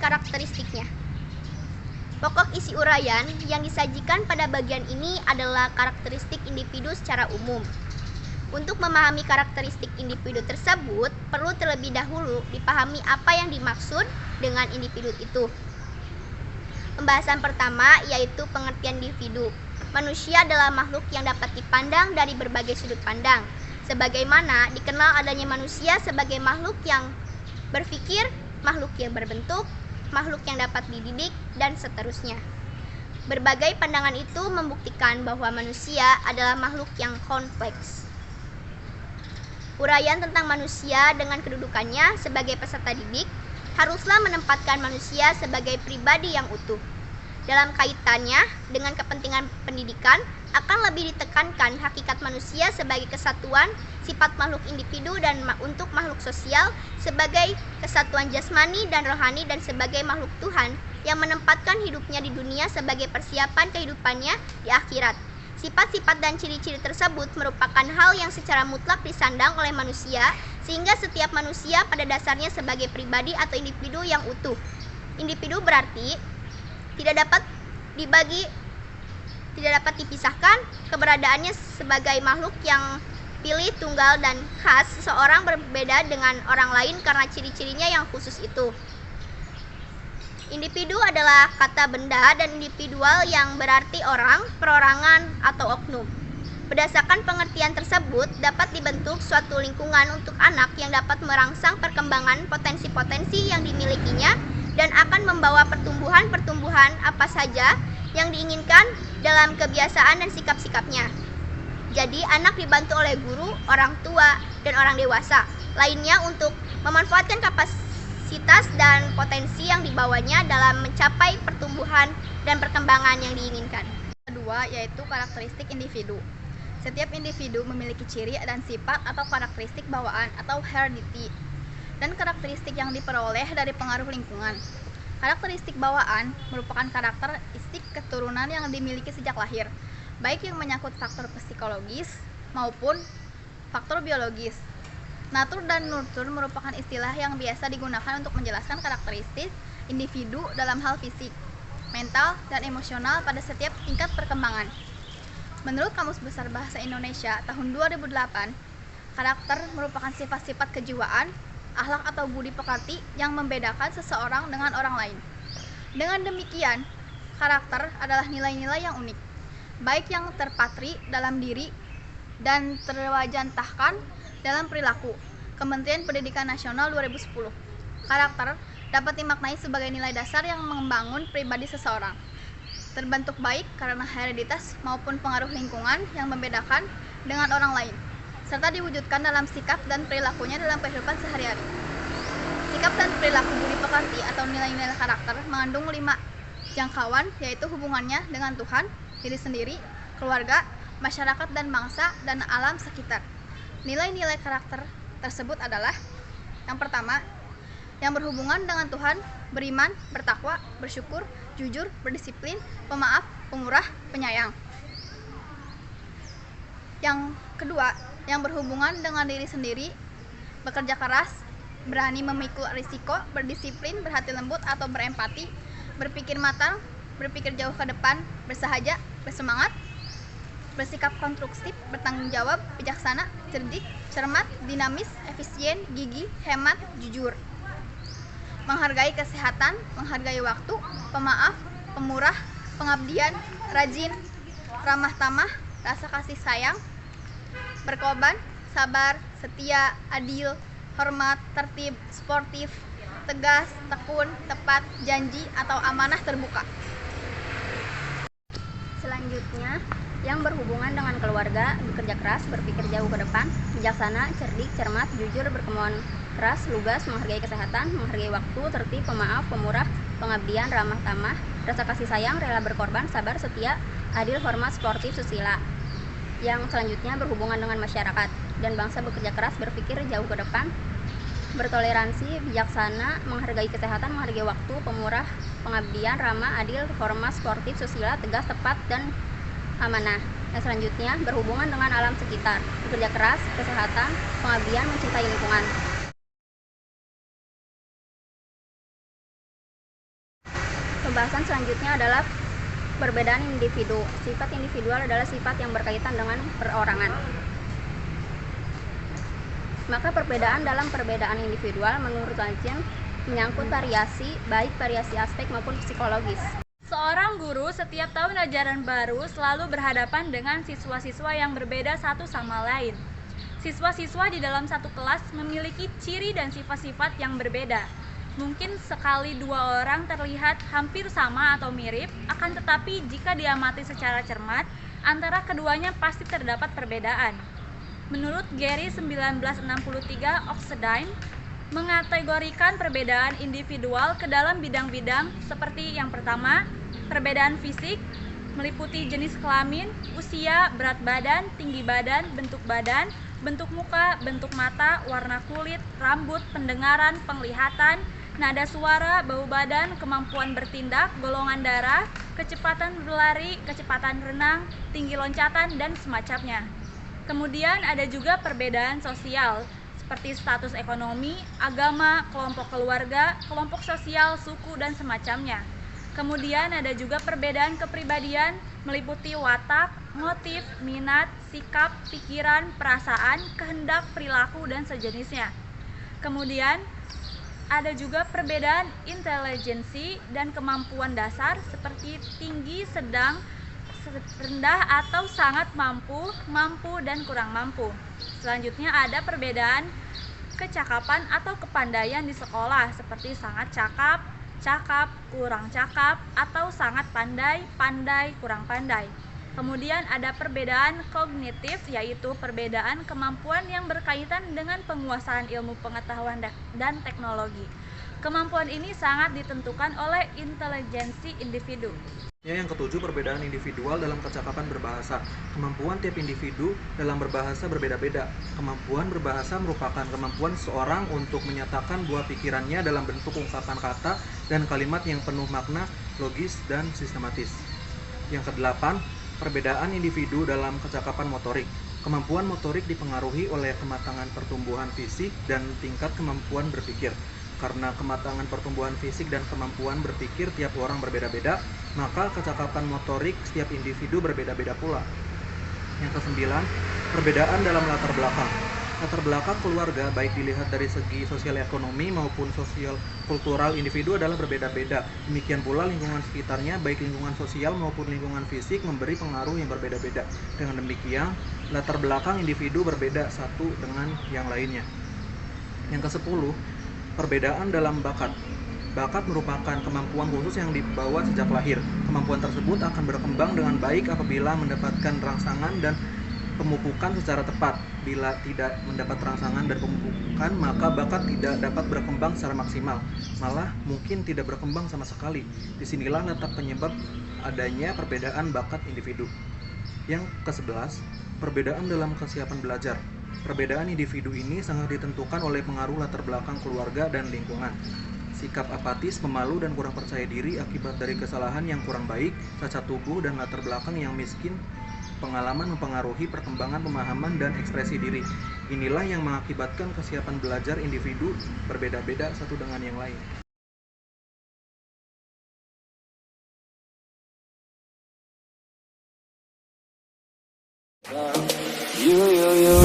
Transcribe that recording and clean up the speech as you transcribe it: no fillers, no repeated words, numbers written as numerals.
karakteristiknya. Pokok isi uraian yang disajikan pada bagian ini adalah karakteristik individu secara umum. Untuk memahami karakteristik individu tersebut, perlu terlebih dahulu dipahami apa yang dimaksud dengan individu itu. Pembahasan pertama yaitu pengertian individu. Manusia adalah makhluk yang dapat dipandang dari berbagai sudut pandang. Sebagaimana dikenal adanya manusia sebagai makhluk yang berpikir, makhluk yang berbentuk, makhluk yang dapat dididik, dan seterusnya. Berbagai pandangan itu membuktikan bahwa manusia adalah makhluk yang kompleks. Uraian tentang manusia dengan kedudukannya sebagai peserta didik haruslah menempatkan manusia sebagai pribadi yang utuh. Dalam kaitannya dengan kepentingan pendidikan, akan lebih ditekankan hakikat manusia sebagai kesatuan, sifat makhluk individu dan untuk makhluk sosial sebagai kesatuan jasmani dan rohani dan sebagai makhluk Tuhan yang menempatkan hidupnya di dunia sebagai persiapan kehidupannya di akhirat. Sifat-sifat dan ciri-ciri tersebut merupakan hal yang secara mutlak disandang oleh manusia, sehingga setiap manusia pada dasarnya sebagai pribadi atau individu yang utuh. Individu berarti tidak dapat dipisahkan keberadaannya sebagai makhluk yang pilih, tunggal, dan khas. Seseorang berbeda dengan orang lain karena ciri-cirinya yang khusus itu. Individu adalah kata benda dan individual yang berarti orang, perorangan, atau oknum. Berdasarkan pengertian tersebut, dapat dibentuk suatu lingkungan untuk anak yang dapat merangsang perkembangan potensi-potensi yang dimilikinya dan akan membawa pertumbuhan apa saja yang diinginkan dalam kebiasaan dan sikap-sikapnya. Jadi, anak dibantu oleh guru, orang tua, dan orang dewasa lainnya untuk memanfaatkan kapasitas dan potensi yang dibawanya dalam mencapai pertumbuhan dan perkembangan yang diinginkan. Kedua, yaitu karakteristik individu. Setiap individu memiliki ciri dan sifat atau karakteristik bawaan atau heredity, dan karakteristik yang diperoleh dari pengaruh lingkungan. Karakteristik bawaan merupakan karakteristik keturunan yang dimiliki sejak lahir, baik yang menyangkut faktor psikologis maupun faktor biologis. Natur dan nurtur merupakan istilah yang biasa digunakan untuk menjelaskan karakteristik individu dalam hal fisik, mental, dan emosional pada setiap tingkat perkembangan. Menurut Kamus Besar Bahasa Indonesia tahun 2008, karakter merupakan sifat-sifat kejiwaan, akhlak atau budi pekerti yang membedakan seseorang dengan orang lain. Dengan demikian, karakter adalah nilai-nilai yang unik, baik yang terpatri dalam diri dan terwajantahkan dalam perilaku. Kementerian Pendidikan Nasional 2010. Karakter dapat dimaknai sebagai nilai dasar yang membangun pribadi seseorang, terbentuk baik karena hereditas maupun pengaruh lingkungan yang membedakan dengan orang lain, serta diwujudkan dalam sikap dan perilakunya dalam kehidupan sehari-hari. Sikap dan perilaku budi pekerti atau nilai-nilai karakter mengandung 5 jangkauan, yaitu hubungannya dengan Tuhan, diri sendiri, keluarga, masyarakat dan bangsa, dan alam sekitar. Nilai-nilai karakter tersebut adalah: yang pertama, yang berhubungan dengan Tuhan, beriman, bertakwa, bersyukur, jujur, berdisiplin, pemaaf, pemurah, penyayang. Yang kedua, yang berhubungan dengan diri sendiri, bekerja keras, berani memikul risiko, berdisiplin, berhati lembut atau berempati, berpikir matang, berpikir jauh ke depan, bersahaja, bersemangat, bersikap konstruktif, bertanggung jawab, bijaksana, cerdik, cermat, dinamis, efisien, gigih, hemat, jujur. Menghargai kesehatan, menghargai waktu, pemaaf, pemurah, pengabdian, rajin, ramah tamah, rasa kasih sayang, berkorban, sabar, setia, adil, hormat, tertib, sportif, tegas, tekun, tepat, janji, atau amanah terbuka. Selanjutnya, yang berhubungan dengan keluarga, bekerja keras, berpikir jauh ke depan, bijaksana, cerdik, cermat, jujur, berkemauan keras, lugas, menghargai kesehatan, menghargai waktu, tertib, pemaaf, pemurah, pengabdian, ramah tamah, rasa kasih sayang, rela berkorban, sabar, setia, adil, hormat, sportif, susila. Yang selanjutnya berhubungan dengan masyarakat dan bangsa, bekerja keras, berpikir jauh ke depan, bertoleransi, bijaksana, menghargai kesehatan, menghargai waktu, pemurah, pengabdian, ramah, adil, hormat, sportif, susila, tegas, tepat, dan amanah. Yang selanjutnya berhubungan dengan alam sekitar, bekerja keras, kesehatan, pengabdian, mencintai lingkungan. Pembahasan selanjutnya adalah perbedaan individu. Sifat individual adalah sifat yang berkaitan dengan perorangan. Maka perbedaan dalam perbedaan individual menurut Lancien menyangkut variasi, baik variasi aspek maupun psikologis. Seorang guru setiap tahun ajaran baru selalu berhadapan dengan siswa-siswa yang berbeda satu sama lain. Siswa-siswa di dalam satu kelas memiliki ciri dan sifat-sifat yang berbeda. Mungkin sekali dua orang terlihat hampir sama atau mirip, akan tetapi jika diamati secara cermat, antara keduanya pasti terdapat perbedaan. Menurut Gary 1963, Oxendine mengategorikan perbedaan individual ke dalam bidang-bidang seperti yang pertama, perbedaan fisik, meliputi jenis kelamin, usia, berat badan, tinggi badan, bentuk muka, bentuk mata, warna kulit, rambut, pendengaran, penglihatan, nada suara, bau badan, kemampuan bertindak, golongan darah, kecepatan berlari, kecepatan renang, tinggi loncatan, dan semacamnya. Kemudian ada juga perbedaan sosial, seperti status ekonomi, agama, kelompok keluarga, kelompok sosial, suku, dan semacamnya. Kemudian ada juga perbedaan kepribadian, meliputi watak, motif, minat, sikap, pikiran, perasaan, kehendak, perilaku, dan sejenisnya. Kemudian ada juga perbedaan intelijensi dan kemampuan dasar seperti tinggi, sedang, rendah, atau sangat mampu, mampu, dan kurang mampu. Selanjutnya ada perbedaan kecakapan atau kepandaian di sekolah seperti sangat cakap, cakap, kurang cakap, atau sangat pandai, pandai, kurang pandai. Kemudian ada perbedaan kognitif, yaitu perbedaan kemampuan yang berkaitan dengan penguasaan ilmu pengetahuan dan teknologi. Kemampuan ini sangat ditentukan oleh intelijensi individu. Yang ketujuh, perbedaan individual dalam kecakapan berbahasa. Kemampuan tiap individu dalam berbahasa berbeda-beda. Kemampuan berbahasa merupakan kemampuan seseorang untuk menyatakan buah pikirannya dalam bentuk ungkapan kata dan kalimat yang penuh makna, logis, dan sistematis. Yang kedelapan, perbedaan individu dalam kecakapan motorik. Kemampuan motorik dipengaruhi oleh kematangan pertumbuhan fisik dan tingkat kemampuan berpikir. Karena kematangan pertumbuhan fisik dan kemampuan berpikir tiap orang berbeda-beda, maka kecakapan motorik setiap individu berbeda-beda pula. Yang kesembilan, perbedaan dalam latar belakang. Latar belakang keluarga, baik dilihat dari segi sosial ekonomi maupun sosial kultural individu adalah berbeda-beda. Demikian pula lingkungan sekitarnya, baik lingkungan sosial maupun lingkungan fisik, memberi pengaruh yang berbeda-beda. Dengan demikian, latar belakang individu berbeda satu dengan yang lainnya. Yang kesepuluh, perbedaan dalam bakat. Bakat merupakan kemampuan khusus yang dibawa sejak lahir. Kemampuan tersebut akan berkembang dengan baik apabila mendapatkan rangsangan dan pemupukan secara tepat. Bila tidak mendapat rangsangan dan pemupukan, maka bakat tidak dapat berkembang secara maksimal. Malah mungkin tidak berkembang sama sekali. Disinilah letak penyebab adanya perbedaan bakat individu. Yang ke-11, perbedaan dalam kesiapan belajar. Perbedaan individu ini sangat ditentukan oleh pengaruh latar belakang keluarga dan lingkungan. Sikap apatis, pemalu, dan kurang percaya diri akibat dari kesalahan yang kurang baik, cacat tubuh, dan latar belakang yang miskin, pengalaman mempengaruhi perkembangan pemahaman dan ekspresi diri. Inilah yang mengakibatkan kesiapan belajar individu berbeda-beda satu dengan yang lain. You